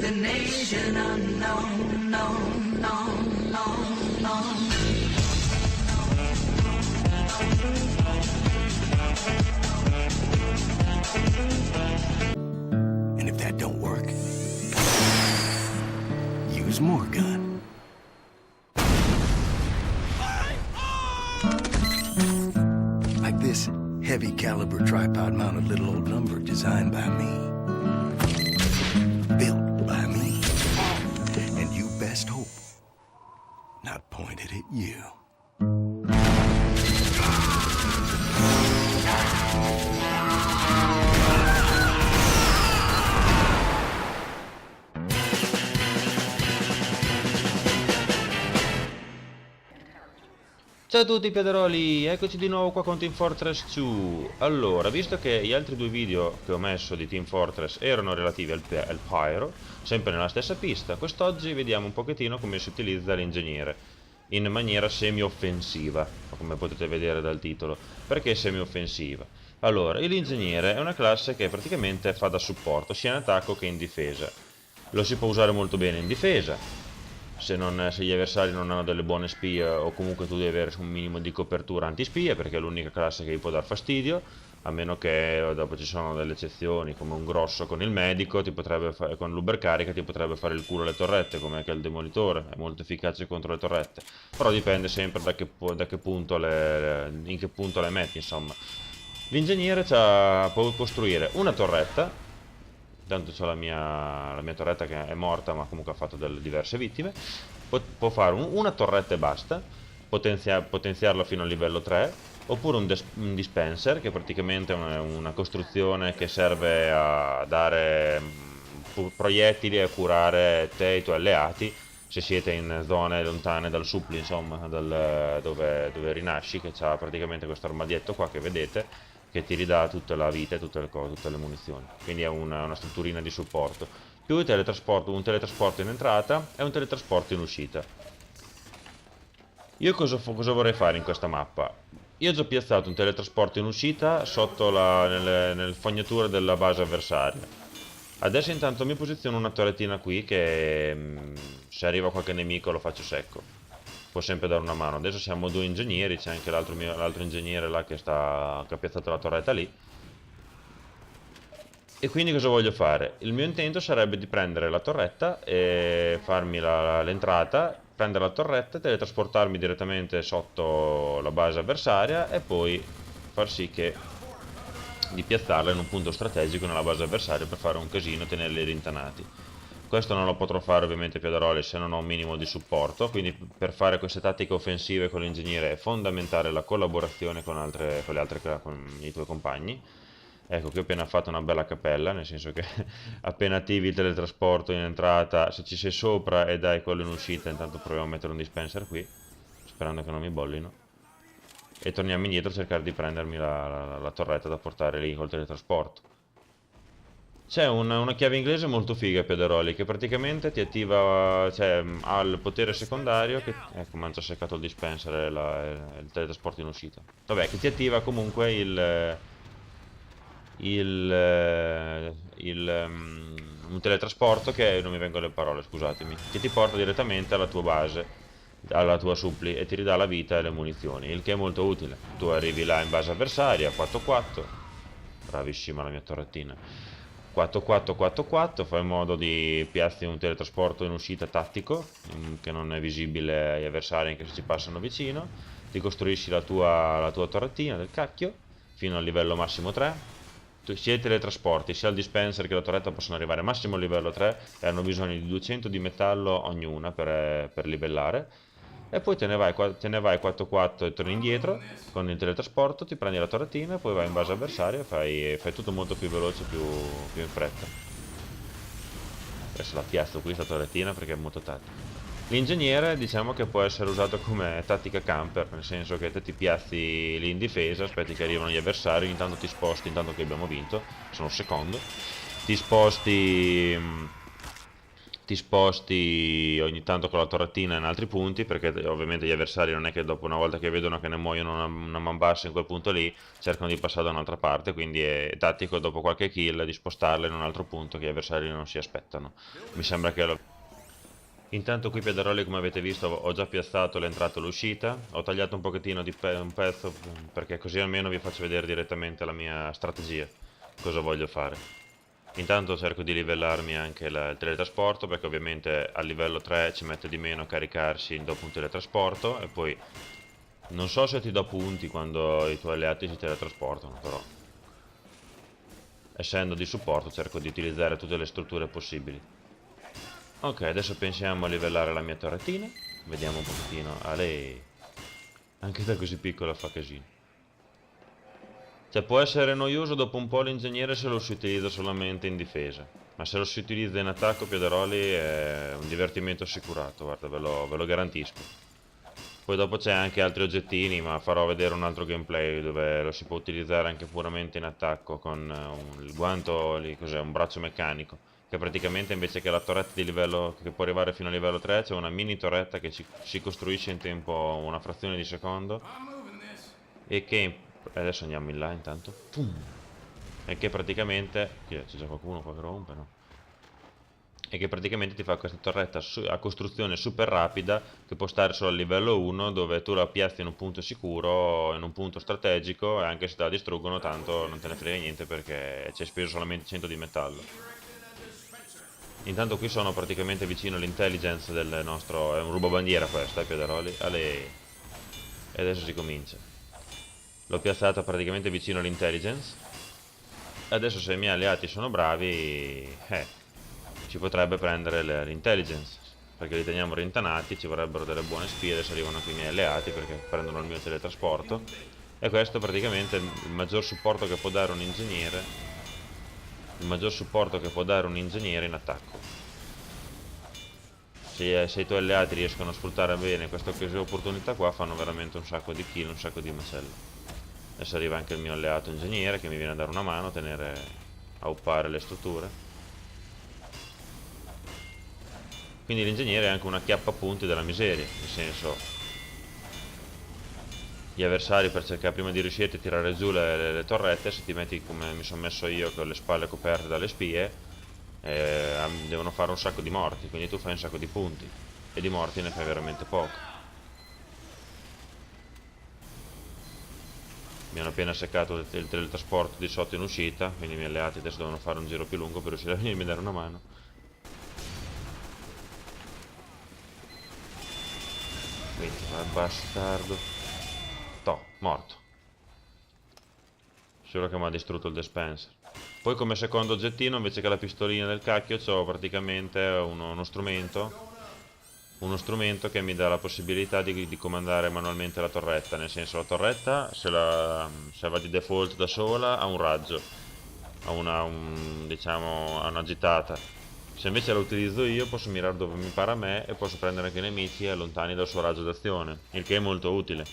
destination unknown, known, known, known, known. And if that don't work, use more gun. Like this heavy caliber tripod mounted little old lumber designed by me. Built by me. And you best hope not pointed at you. Ciao a tutti piaderoli, eccoci di nuovo qua con Team Fortress 2. Allora, visto che gli altri due video che ho messo di Team Fortress erano relativi al Pyro, sempre nella stessa pista, quest'oggi vediamo un pochettino come si utilizza l'ingegnere in maniera semi-offensiva, come potete vedere dal titolo. Perché semi-offensiva? Allora, l'ingegnere è una classe che praticamente fa da supporto sia in attacco che in difesa. Lo si può usare molto bene in difesa, se gli avversari non hanno delle buone spie o comunque tu devi avere un minimo di copertura antispie, perché è l'unica classe che gli può dar fastidio, a meno che dopo ci sono delle eccezioni come un grosso con il medico, con l'ubercarica ti potrebbe fare il culo alle torrette, come anche il demolitore, è molto efficace contro le torrette, però dipende sempre in che punto le metti, insomma. L'ingegnere può costruire una torretta. Tanto c'ho la mia torretta che è morta, ma comunque ha fatto delle diverse vittime. Può fare una torretta e basta, potenziarla fino a livello 3, oppure un dispenser, che praticamente è una costruzione che serve a dare proiettili e a curare te e i tuoi alleati, se siete in zone lontane dal suppli, insomma, dove rinasci, che c'ha praticamente questo armadietto qua che vedete, che ti ridà tutta la vita e tutte le cose, tutte le munizioni. Quindi è una strutturina di supporto. Più il teletrasporto, un teletrasporto in entrata e un teletrasporto in uscita. Io cosa vorrei fare in questa mappa? Io ho già piazzato un teletrasporto in uscita sotto nelle fognature della base avversaria. Adesso intanto mi posiziono una torrettina qui che se arriva qualche nemico lo faccio secco. Può sempre dare una mano. Adesso siamo due ingegneri, c'è anche l'altro ingegnere là che ha piazzato la torretta lì. E quindi cosa voglio fare? Il mio intento sarebbe di prendere la torretta e farmi l'entrata, prendere la torretta, teletrasportarmi direttamente sotto la base avversaria e poi far sì di piazzarla in un punto strategico nella base avversaria per fare un casino e tenerli rintanati. Questo non lo potrò fare ovviamente piaderoli se non ho un minimo di supporto, quindi per fare queste tattiche offensive con l'ingegnere è fondamentale la collaborazione con i tuoi compagni. Ecco, qui ho appena fatto una bella cappella, nel senso che appena attivi il teletrasporto in entrata, se ci sei sopra e dai quello in uscita, intanto proviamo a mettere un dispenser qui, sperando che non mi bollino. E torniamo indietro a cercare di prendermi la torretta da portare lì col teletrasporto. C'è una chiave inglese molto figa, Piaderoli, che praticamente ti attiva, cioè ha il potere secondario, ecco, mi ha già seccato il dispenser e il teletrasporto in uscita. Vabbè, che ti attiva comunque un teletrasporto che, non mi vengono le parole, scusatemi, che ti porta direttamente alla tua base, alla tua suppli, e ti ridà la vita e le munizioni, il che è molto utile. Tu arrivi là in base avversaria, 4-4, bravissima la mia torrettina. 4-4-4-4, fai in modo di piazzi un teletrasporto in uscita tattico che non è visibile agli avversari anche se ci passano vicino, ti costruisci la tua torrettina del cacchio fino al livello massimo 3, sia i teletrasporti sia il dispenser che la torretta possono arrivare massimo al livello 3 e hanno bisogno di 200 di metallo ognuna per livellare. E poi te ne vai 4-4 e torni indietro con il teletrasporto, ti prendi la torrettina, poi vai in base avversaria e fai tutto molto più veloce, più in fretta. Adesso la piazzo qui sta torrettina perché è molto tattica. L'ingegnere diciamo che può essere usato come tattica camper, nel senso che te ti piazzi lì in difesa, aspetti che arrivano gli avversari, intanto ti sposti, intanto che abbiamo vinto, sono il secondo, ti sposti ti sposti ogni tanto con la torrettina in altri punti, perché ovviamente gli avversari non è che dopo una volta che vedono che ne muoiono una man bassa in quel punto lì, cercano di passare da un'altra parte, quindi è tattico dopo qualche kill di spostarla in un altro punto che gli avversari non si aspettano. Mi sembra che Intanto qui Piadaroli, come avete visto, ho già piazzato l'entrata e l'uscita, ho tagliato un pochettino di un pezzo perché così almeno vi faccio vedere direttamente la mia strategia, cosa voglio fare. Intanto cerco di livellarmi anche il teletrasporto, perché ovviamente a livello 3 ci mette di meno a caricarsi dopo un teletrasporto, e poi non so se ti dà punti quando i tuoi alleati si teletrasportano, però essendo di supporto cerco di utilizzare tutte le strutture possibili. Ok, adesso pensiamo a livellare la mia torrettina, vediamo un pochettino, anche da così piccola fa casino. Cioè può essere noioso dopo un po' l'ingegnere se lo si utilizza solamente in difesa, ma se lo si utilizza in attacco Piadaroli è un divertimento assicurato, guarda, ve lo garantisco. Poi dopo c'è anche altri oggettini, ma farò vedere un altro gameplay dove lo si può utilizzare anche puramente in attacco con il guanto, lì, cos'è, un braccio meccanico, che praticamente invece che la torretta di livello che può arrivare fino a livello 3 c'è una mini torretta che si costruisce in tempo una frazione di secondo e che adesso andiamo in là intanto. Pum. E che praticamente c'è già qualcuno qua che rompe, no? E che praticamente ti fa questa torretta a costruzione super rapida che può stare solo a livello 1, dove tu la piazzi in un punto sicuro, in un punto strategico, e anche se te la distruggono tanto non te ne frega niente perché ci hai speso solamente 100 di metallo. Intanto qui sono praticamente vicino all'intelligence del nostro... è un rubabandiera questo, Piadaroli. E adesso si comincia. L'ho piazzata praticamente vicino all'intelligence. Adesso se i miei alleati sono bravi, ci potrebbe prendere l'intelligence, perché li teniamo rintanati, ci vorrebbero delle buone spie, adesso arrivano qui i miei alleati perché prendono il mio teletrasporto. E questo praticamente è il maggior supporto che può dare un ingegnere, il maggior supporto che può dare un ingegnere in attacco. Se i tuoi alleati riescono a sfruttare bene questa opportunità qua, fanno veramente un sacco di kill, un sacco di macello. Adesso arriva anche il mio alleato ingegnere che mi viene a dare una mano a uppare le strutture. Quindi l'ingegnere è anche una chiappapunti della miseria, nel senso, gli avversari per cercare prima di riuscire a tirare giù le torrette, se ti metti come mi sono messo io con le spalle coperte dalle spie, devono fare un sacco di morti, quindi tu fai un sacco di punti e di morti ne fai veramente poco. Mi hanno appena seccato il teletrasporto di sotto in uscita, quindi i miei alleati adesso devono fare un giro più lungo per riuscire a venirmi a dare una mano. Quindi va bastardo. Toh, morto. Solo che mi ha distrutto il dispenser. Poi come secondo oggettino, invece che la pistolina del cacchio, ho praticamente uno strumento. Uno strumento che mi dà la possibilità di comandare manualmente la torretta. Nel senso, la torretta, se va di default da sola, ha un raggio. Diciamo, ha una gittata. Se invece la utilizzo io, posso mirare dove mi pare a me e posso prendere anche i nemici lontani dal suo raggio d'azione, il che è molto utile.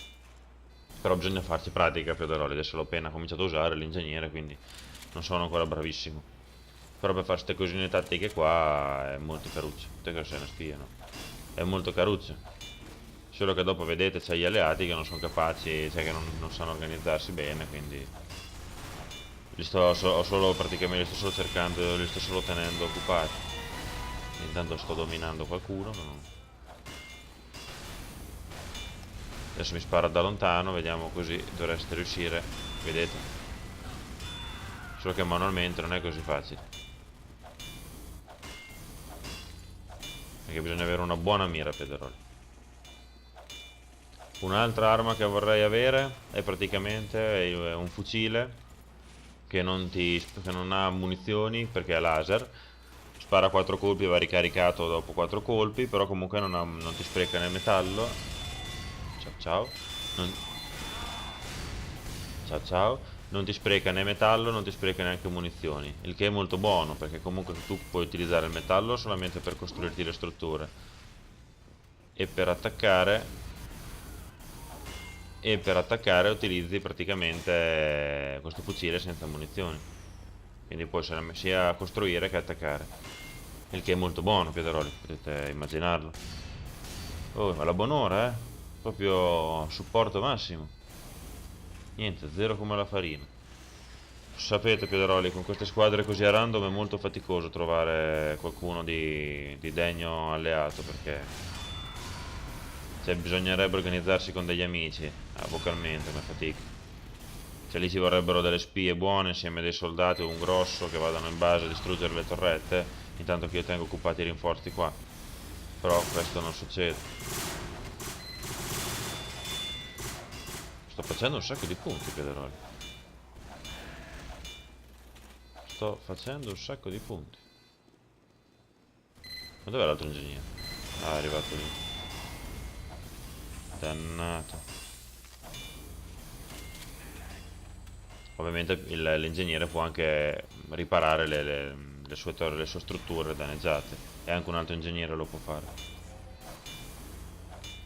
Però bisogna farci pratica, Piadaroli, adesso l'ho appena cominciato a usare l'ingegnere, quindi non sono ancora bravissimo. Però per fare queste cosine tattiche qua è molto caruccio. Te che sei una spia, no? È molto caruccio. Solo che dopo vedete c'è gli alleati che non sono capaci, cioè che non sanno organizzarsi bene, quindi praticamente li sto solo cercando, li sto solo tenendo occupati. Intanto sto dominando qualcuno, ma non... Adesso mi spara da lontano, vediamo, così dovreste riuscire, vedete? Solo che manualmente non è così facile, perché bisogna avere una buona mira, Piadaroli. Un'altra arma che vorrei avere è praticamente un fucile che non ha munizioni perché è laser. Spara 4 colpi e va ricaricato dopo 4 colpi, però comunque non ti spreca né metallo. Ciao ciao. Ciao ciao. Non ti spreca né metallo, non ti spreca neanche munizioni, il che è molto buono perché comunque tu puoi utilizzare il metallo solamente per costruirti le strutture e per attaccare utilizzi praticamente questo fucile senza munizioni, quindi puoi sia costruire che attaccare. Il che è molto buono, Piederoli, potete immaginarlo. Oh, ma la buon'ora, eh? Proprio supporto massimo. Niente, zero come la farina. Sapete, Piederoli, con queste squadre così a random è molto faticoso trovare qualcuno di degno alleato, perché cioè, bisognerebbe organizzarsi con degli amici, vocalmente, ma fatica. Cioè lì ci vorrebbero delle spie buone insieme a dei soldati o un grosso che vadano in base a distruggere le torrette, intanto che io tengo occupati i rinforzi qua. Però questo non succede. Sto facendo un sacco di punti, Piederoli. Sto facendo un sacco di punti. Ma dov'è l'altro ingegnere? Ah, è arrivato lì. Dannato. Ovviamente l'ingegnere può anche riparare le sue le sue strutture danneggiate. E anche un altro ingegnere lo può fare.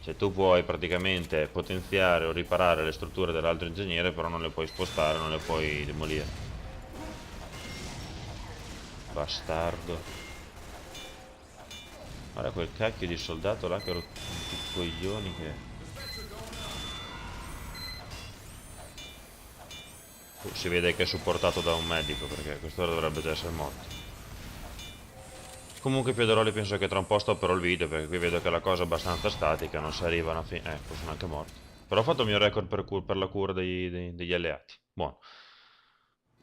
Cioè tu puoi praticamente potenziare o riparare le strutture dell'altro ingegnere, però non le puoi spostare, non le puoi demolire. Bastardo. Guarda quel cacchio di soldato là che ha rotto i coglioni che... Si vede che è supportato da un medico, perché quest'ora dovrebbe già essere morto. Comunque Piederoli penso che tra un po' stopperò il video, perché qui vedo che la cosa è abbastanza statica, non si arriva a una fine... Ecco, sono anche morto. Però ho fatto il mio record per la cura degli alleati. Buono.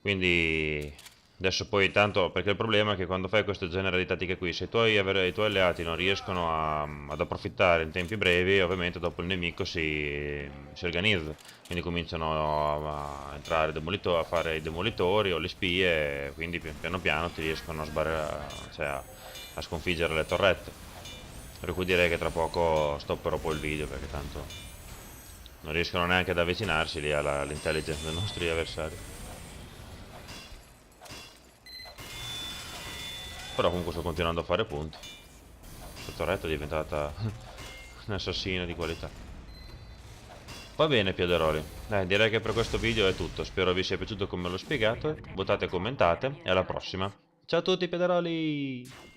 Quindi adesso poi tanto, perché il problema è che quando fai questo genere di tattiche qui, se i tuoi alleati non riescono ad approfittare in tempi brevi, ovviamente dopo il nemico si organizza, quindi cominciano a entrare a fare i demolitori o le spie, quindi piano piano ti riescono a cioè a sconfiggere le torrette. Per cui direi che tra poco stopperò poi il video, perché tanto non riescono neanche ad avvicinarsi lì all'intelligence dei nostri avversari. Però comunque sto continuando a fare punti. Questa torretta è diventata un'assassina di qualità. Va bene, Piederoli. Direi che per questo video è tutto. Spero vi sia piaciuto come l'ho spiegato. Votate e commentate. E alla prossima. Ciao a tutti, Piederoli!